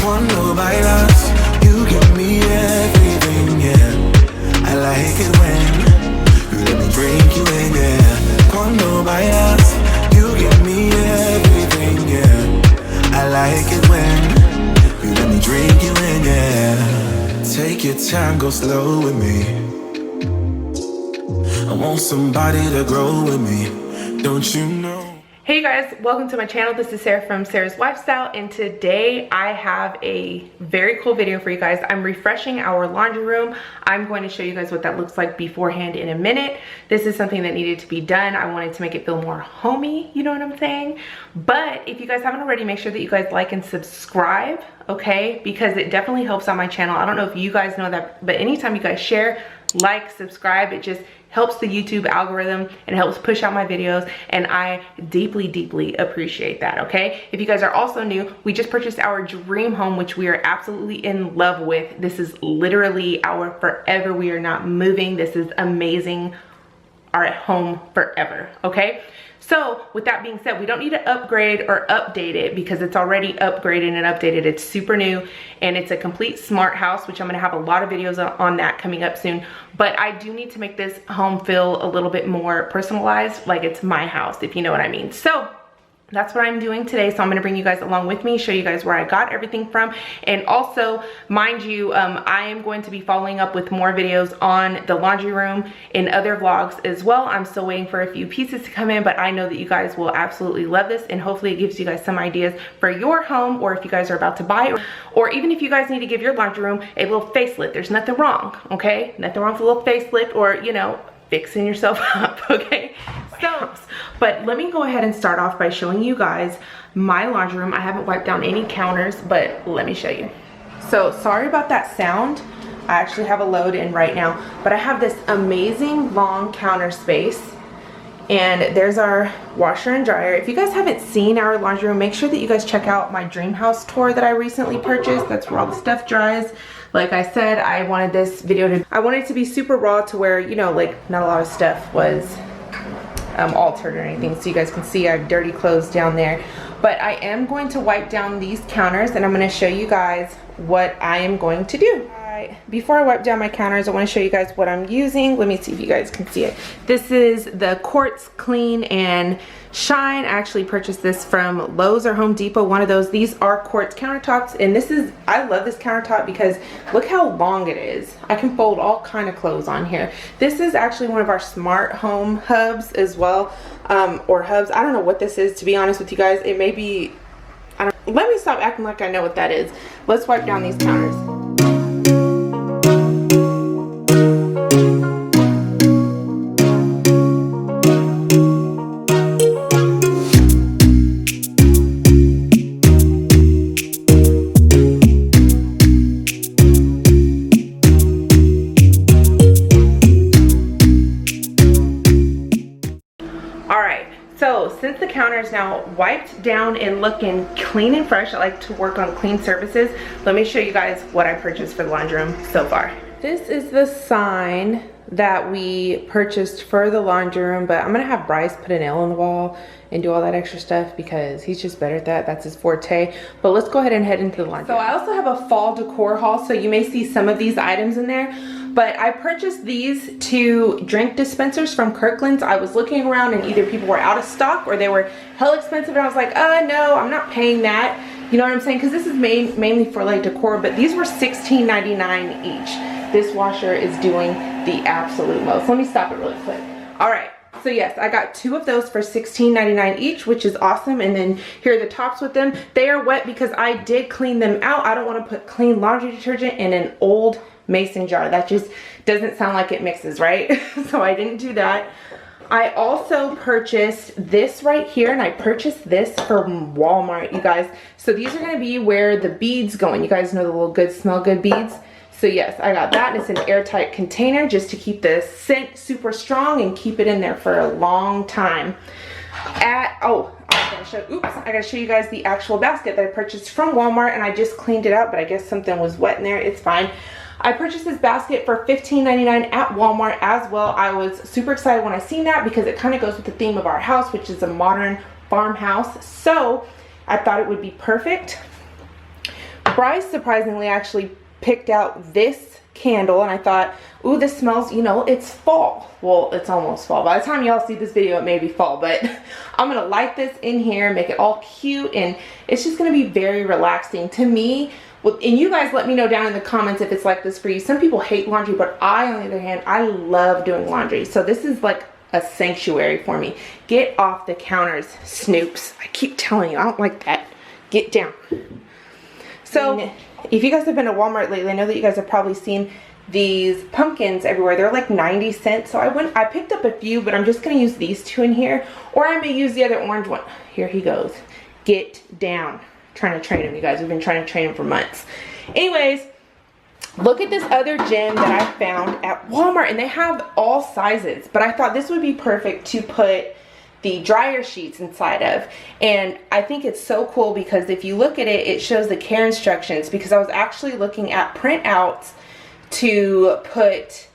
Cuando bailas, you give me everything, yeah. I like it when you let me drink you in, yeah. Cuando bailas, you give me everything, yeah. I like it when you let me drink you in, yeah. Take your time, go slow with me. I want somebody to grow with me, don't you know? Hey guys, welcome to my channel. This is Sarah from Sarahswifestyle, and today I have a very cool video for you guys. I'm refreshing our laundry room. I'm going to show you guys what that looks like beforehand in a minute. This is something that needed to be done. I wanted to make it feel more homey, you know what I'm saying? But if you guys haven't already, make sure that you guys like and subscribe, okay? Because it definitely helps on my channel. I don't know if you guys know that, but anytime you guys share, like, subscribe, it just helps the YouTube algorithm and helps push out my videos, and I deeply appreciate that. Okay, if you guys are also new, we just purchased our dream home, which we are absolutely in love with. This is literally our forever. We are not moving. This is amazing. Our home forever. Okay, so with that being said, we don't need to upgrade or update it because it's already upgraded and updated. It's super new and it's a complete smart house, which I'm gonna have a lot of videos on that coming up soon. But I do need to make this home feel a little bit more personalized, like it's my house, if you know what I mean. So that's what I'm doing today. So I'm gonna bring you guys along with me, show you guys where I got everything from. And also, mind you, I am going to be following up with more videos on the laundry room in other vlogs as well. I'm still waiting for a few pieces to come in, but I know that you guys will absolutely love this, and hopefully it gives you guys some ideas for your home, or if you guys are about to buy, or even if you guys need to give your laundry room a little facelift. There's nothing wrong, okay? Nothing wrong with a little facelift, or, you know, fixing yourself up, okay? So, but let me go ahead and start off by showing you guys my laundry room. I haven't wiped down any counters, but let me show you. So sorry about that sound. I actually have a load in right now, but I have this amazing long counter space, and there's our washer and dryer. If you guys haven't seen our laundry room, make sure that you guys check out my dream house tour that I recently purchased. That's where all the stuff dries. Like I said, I wanted this video I wanted it to be super raw, to where, you know, like not a lot of stuff was altered or anything, so you guys can see I have dirty clothes down there. But I am going to wipe down these counters, and I'm going to show you guys what I am going to do. Alright, before I wipe down my counters, I want to show you guys what I'm using. Let me see if you guys can see it. This is the Quartz Clean and Shine. I actually purchased this from Lowe's or Home Depot, one of those. These are quartz countertops, and this is, I love this countertop because look how long it is. I can fold all kind of clothes on here. This is actually one of our smart home hubs as well, or hubs. I don't know what this is, to be honest with you guys. It may be, let me stop acting like I know what that is. Let's wipe down these counters. Since the counter is now wiped down and looking clean and fresh, I like to work on clean surfaces. Let me show you guys what I purchased for the laundry room so far. This is the sign that we purchased for the laundry room, but I'm gonna have Bryce put a nail in the wall and do all that extra stuff because he's just better at that. That's his forte. But let's go ahead and head into the laundry room. So I also have a fall decor haul, so you may see some of these items in there. But I purchased these two drink dispensers from Kirkland's. I was looking around and either people were out of stock or they were hell expensive, and I was like, no, I'm not paying that. You know what I'm saying? Because this is mainly for like decor, but these were $16.99 each. This washer is doing the absolute most. Let me stop it really quick. All right. So yes, I got two of those for $16.99 each, which is awesome. And then here are the tops with them. They are wet because I did clean them out. I don't want to put clean laundry detergent in an old mason jar. That just doesn't sound like it mixes, right? So I didn't do that. I also purchased this right here, and I purchased this from Walmart, you guys. So these are going to be where the beads go in. You guys know the little good smell good beads. So yes, I got that, and it's an airtight container just to keep the scent super strong and keep it in there for a long time. I gotta show you guys the actual basket that I purchased from Walmart, and I just cleaned it out, but I guess something was wet in there. It's fine. I purchased this basket for $15.99 at Walmart as well. I was super excited when I seen that because it kind of goes with the theme of our house, which is a modern farmhouse. So I thought it would be perfect. Bryce surprisingly actually picked out this candle, and I thought, ooh, this smells, you know, it's fall. Well, it's almost fall. By the time y'all see this video, it may be fall, but I'm gonna light this in here, make it all cute, and it's just gonna be very relaxing to me. Well, and you guys let me know down in the comments if it's like this for you. Some people hate laundry, but I, on the other hand, I love doing laundry. So this is like a sanctuary for me. Get off the counters, Snoops. I keep telling you, I don't like that. Get down. So if you guys have been to Walmart lately, I know that you guys have probably seen these pumpkins everywhere. They're like 90 cents. So I picked up a few, but I'm just gonna use these two in here, or I may use the other orange one. Here he goes. Get down. Trying to train him, you guys. We've been trying to train him for months. Anyways, look at this other gem that I found at Walmart, and they have all sizes, but I thought this would be perfect to put the dryer sheets inside of. And I think it's so cool because if you look at it, it shows the care instructions, because I was actually looking at printouts to put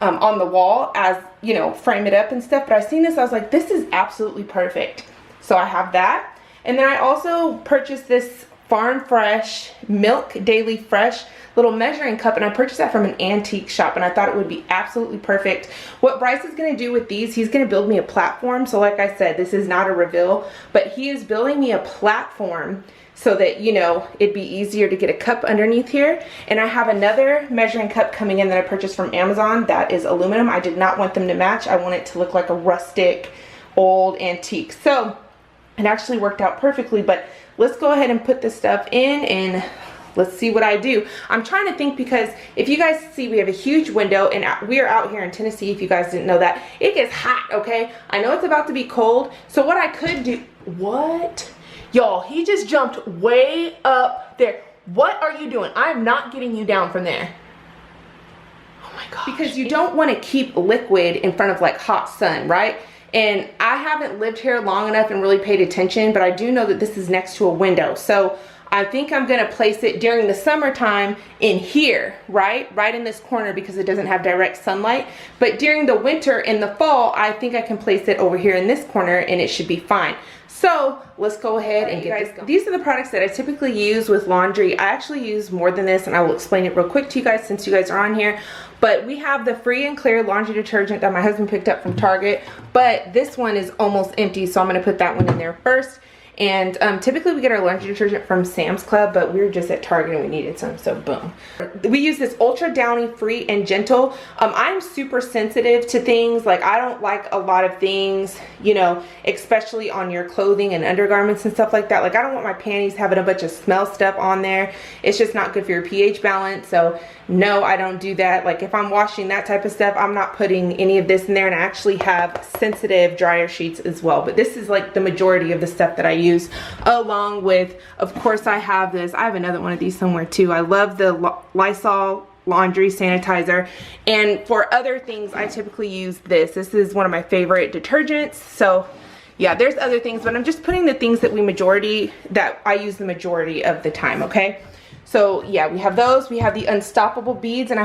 on the wall, as you know, frame it up and stuff, but I seen this, I was like, this is absolutely perfect. So I have that. And then I also purchased this Farm Fresh Milk Daily Fresh little measuring cup, and I purchased that from an antique shop, and I thought it would be absolutely perfect. What Bryce is going to do with these, he's going to build me a platform. So like I said, this is not a reveal, but he is building me a platform so that, you know, it'd be easier to get a cup underneath here. And I have another measuring cup coming in that I purchased from Amazon that is aluminum. I did not want them to match. I want it to look like a rustic old antique. So it actually worked out perfectly, but let's go ahead and put this stuff in and let's see what I do. I'm trying to think, because if you guys see, we have a huge window, and we are out here in Tennessee, if you guys didn't know that. It gets hot, okay? I know it's about to be cold, so what I could do, what? Y'all, he just jumped way up there. What are you doing? I'm not getting you down from there. Oh my gosh. Because you don't want to keep liquid in front of like hot sun, right? And I haven't lived here long enough and really paid attention, but I do know that this is next to a window. So I think I'm gonna place it during the summertime in here, right in this corner, because it doesn't have direct sunlight. But during the winter and the fall, I think I can place it over here in this corner and it should be fine. So let's go ahead and get this going. These are the products that I typically use with laundry. I actually use more than this, and I will explain it real quick to you guys since you guys are on here. But we have the Free and Clear laundry detergent that my husband picked up from Target, but this one is almost empty, so I'm gonna put that one in there first. And typically we get our laundry detergent from Sam's Club, but we were just at Target and we needed some, so boom. We use this Ultra Downy Free and Gentle. I'm super sensitive to things. Like, I don't like a lot of things, you know, especially on your clothing and undergarments and stuff like that. Like, I don't want my panties having a bunch of smell stuff on there. It's just not good for your pH balance. So no, I don't do that. Like, if I'm washing that type of stuff, I'm not putting any of this in there. And I actually have sensitive dryer sheets as well. But this is like the majority of the stuff that I use, along with, of course, I have this. I have another one of these somewhere too. I love the Lysol laundry sanitizer. And for other things, I typically use this. This is one of my favorite detergents. So yeah, there's other things, but I'm just putting the things that I use the majority of the time, okay? So yeah, we have those. We have the Unstoppable beads, and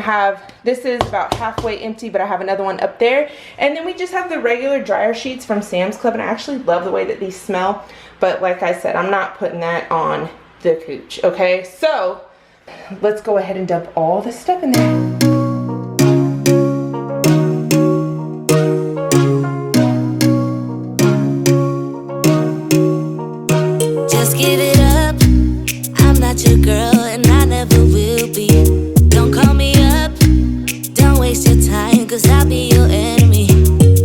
this is about halfway empty, but I have another one up there. And then we just have the regular dryer sheets from Sam's Club, and I actually love the way that these smell. But like I said, I'm not putting that on the cooch, okay? So let's go ahead and dump all this stuff in there. Just give it up. I'm not your girl, and I never will be. Don't call me up. Don't waste your time, 'cause I'll be your enemy.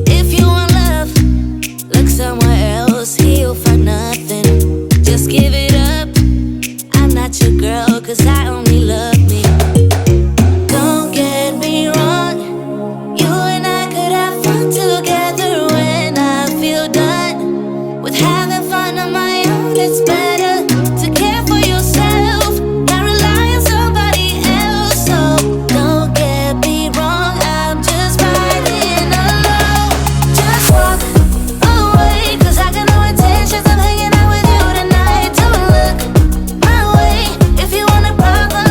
If you want love, look somewhere else. Here you'll find nothing. Just give it up. I'm not your girl, 'cause I only love me. Don't get me wrong. You and I could have fun together when I feel done with having fun on my own. It's better to care for yourself than rely on somebody else. So don't get me wrong, I'm just riding alone. Just walk away, 'cause I got no intentions of hanging out with you tonight. Don't look my way if you want a problem.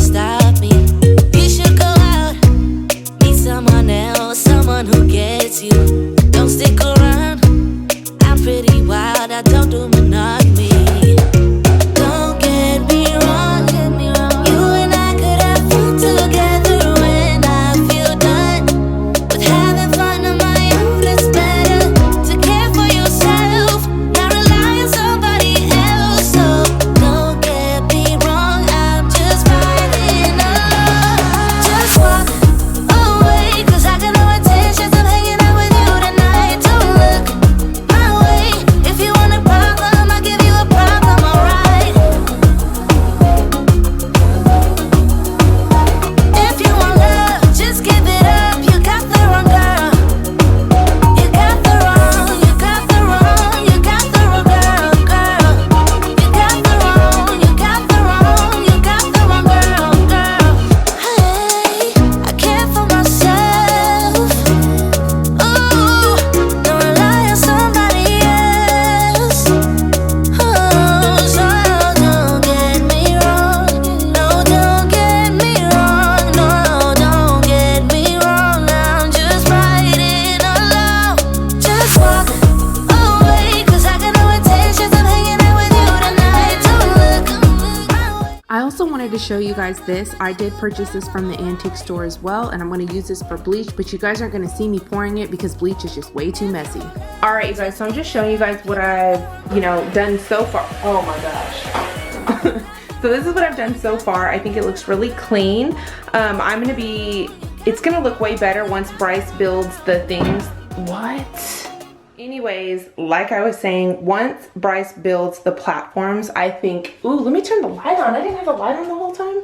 stop me. You should go out, meet someone else, someone who gets you. Don't stick around, I'm pretty wild, I don't do monogamy. Don't get me wrong, you and I could have fun together when I feel done with having fun on my own. It's better to care for yourself, not rely on somebody else. So don't get me wrong, I'm just riding along. Just walk away, 'cause I got no intentions of hanging out with you tonight. Don't look my way, if you want a problem, I'll give you a problem, alright? If you want love, just give it up. You got the wrong girl. You got the wrong, you got the wrong, you got the wrong girl, girl. You got the wrong, you got the wrong, you got the wrong girl, girl. Hey, I care for myself. Ooh, don't rely on somebody else. Oh, so don't get me wrong. No, don't get me wrong. No, don't get me wrong. I'm just riding along. Just walk away, 'cause I got no intentions of hanging out with you tonight. Don't look my way. I also wanted to show you guys this. I did purchase this from the antique store as well, and I'm going to use this for bleach, but you guys aren't going to see me pouring it because bleach is just way too messy. All right, you guys, so I'm just showing you guys what I've, done so far. Oh my gosh. So this is what I've done so far. I think it looks really clean. It's gonna look way better once Bryce builds the things. What? Anyways, like I was saying, once Bryce builds the platforms, I think, ooh, let me turn the light on. I didn't have the light on the whole time.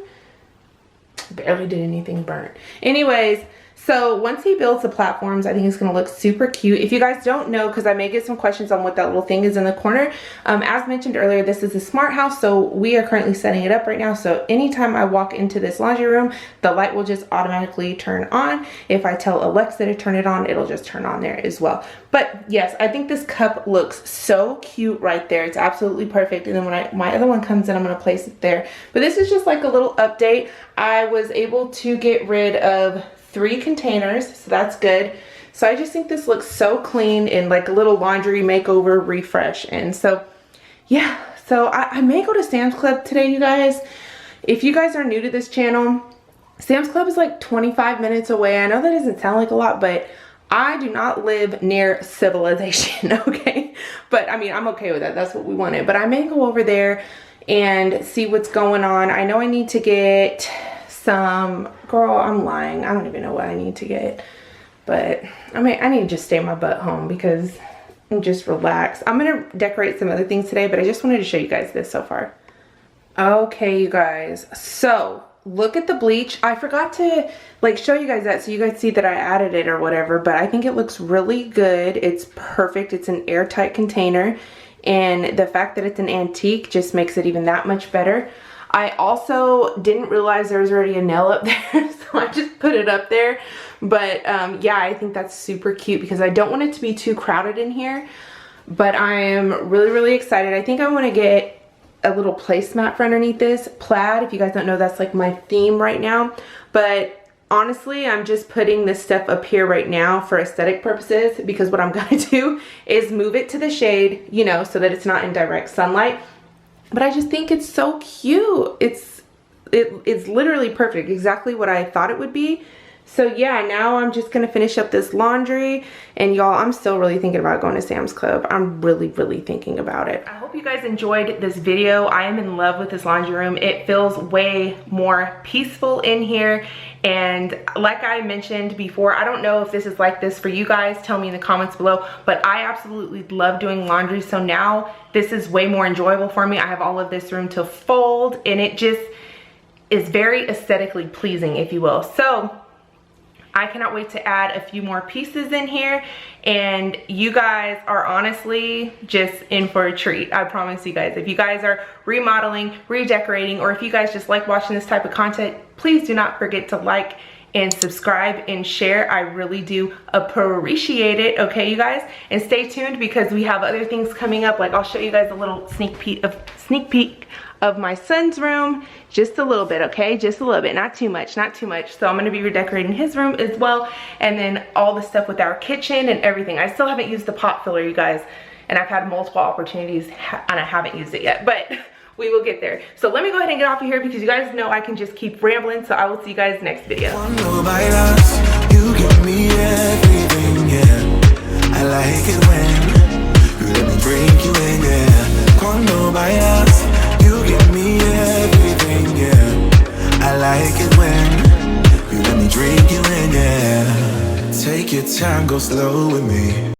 Barely did anything burnt. Anyways, so once he builds the platforms, I think it's gonna look super cute. If you guys don't know, because I may get some questions on what that little thing is in the corner, as mentioned earlier, this is a smart house, so we are currently setting it up right now. So anytime I walk into this laundry room, the light will just automatically turn on. If I tell Alexa to turn it on, it'll just turn on there as well. But yes, I think this cup looks so cute right there. It's absolutely perfect. And then when my other one comes in, I'm gonna place it there. But this is just like a little update. I was able to get rid of 3 containers, so that's good. So I just think this looks so clean and like a little laundry makeover refresh. And so yeah, so I may go to Sam's Club today, you guys. If you guys are new to this channel, Sam's Club is like 25 minutes away. I know that doesn't sound like a lot, but I do not live near civilization, okay? But I mean, I'm okay with that. That's what we wanted. But I may go over there and see what's going on. I know I need to get some, girl, I'm lying. I don't even know what I need to get. But I mean, I need to just stay my butt home because I'm just relaxed. I'm gonna decorate some other things today, but I just wanted to show you guys this so far. Okay, you guys, so look at the bleach. I forgot to like show you guys that so you guys see that I added it or whatever, but I think it looks really good. It's perfect. It's an airtight container, and the fact that it's an antique just makes it even that much better. I also didn't realize there was already a nail up there, so I just put it up there. But yeah, I think that's super cute because I don't want it to be too crowded in here. But I am really, really excited. I think I want to get a little placemat for underneath this. Plaid, if you guys don't know, that's like my theme right now. But honestly, I'm just putting this stuff up here right now for aesthetic purposes, because what I'm going to do is move it to the shade, you know, so that it's not in direct sunlight. But I just think it's so cute. It's literally perfect, exactly what I thought it would be. So yeah, now I'm just gonna finish up this laundry, and y'all, I'm still really thinking about going to Sam's Club. I'm really, really thinking about it. I hope you guys enjoyed this video. I am in love with this laundry room. It feels way more peaceful in here. And like I mentioned before, I don't know if this is like this for you guys. Tell me in the comments below. But I absolutely love doing laundry. So now this is way more enjoyable for me. I have all of this room to fold, and it just is very aesthetically pleasing, if you will. So I cannot wait to add a few more pieces in here, and you guys are honestly just in for a treat. I promise you guys. If you guys are remodeling, redecorating, or if you guys just like watching this type of content, please do not forget to like and subscribe and share. I really do appreciate it, okay, you guys? And stay tuned because we have other things coming up. Like, I'll show you guys a little sneak peek of my son's room, just a little bit, okay? Just a little bit, not too much, not too much. So I'm gonna be redecorating his room as well, and then all the stuff with our kitchen and everything. I still haven't used the pot filler, you guys, and I've had multiple opportunities and I haven't used it yet, but we will get there. So let me go ahead and get off of here because you guys know I can just keep rambling. So I will see you guys next video. You give me everything, yeah. I like it when you let me drink you in, yeah. Cuando bailas, you give me everything, yeah. I like it when you let me drink you in, yeah. Take your time, go slow with me.